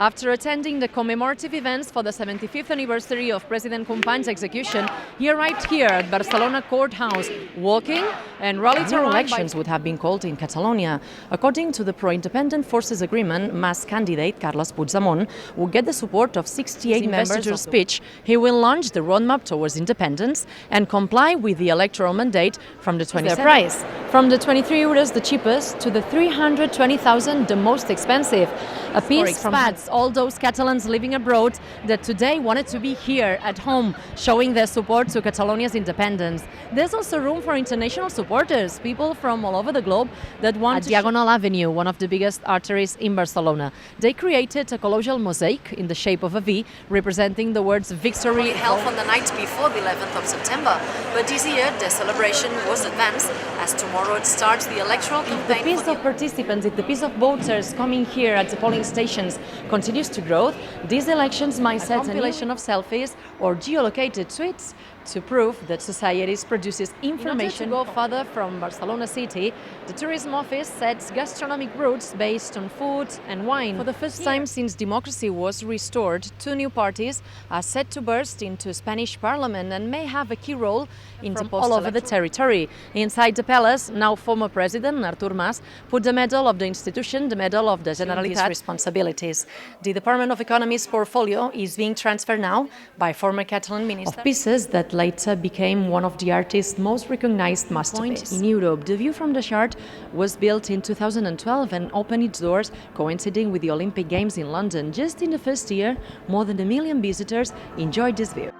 After attending the commemorative events for the 75th anniversary of President Companys' execution, he arrived here at Barcelona courthouse, walking and rallied around. Elections would have been called in Catalonia. According to the pro-independent forces agreement, mass candidate Carles Puigdemont will get the support of 68 members of speech. He will launch the roadmap towards independence and comply with the electoral mandate from the 27th. Price from the 23 euros the cheapest to the 320,000 the most expensive. A piece from all those Catalans living abroad that today wanted to be here at home, showing their support to Catalonia's independence. There's also room for international supporters, people from all over the globe that want to Diagonal Avenue, one of the biggest arteries in Barcelona. They created a colossal mosaic in the shape of a V, representing the words victory held on the night before the 11th of September. But this year, the celebration was advanced, as tomorrow it starts the electoral campaign. The piece of participants, the piece of voters coming here at the polling stations continues to grow. These elections might set a compilation of selfies or geolocated tweets to prove that society produces information. In order to go further from Barcelona city, the tourism office sets gastronomic routes based on food and wine. For the first time since democracy was restored, 2 new parties are set to burst into Spanish parliament and may have a key role in all over the territory. Inside the palace, now former president Artur Mas put the medal of the institution, the medal of the Generalitat, responsibilities. The Department of Economy's portfolio is being transferred now by former Catalan minister of pieces that later became one of the artist's most recognized masterpieces in Europe. The view from the chart was built in 2012 and opened its doors coinciding with the Olympic Games in London. Just in the first year, more than 1 million visitors enjoyed this view.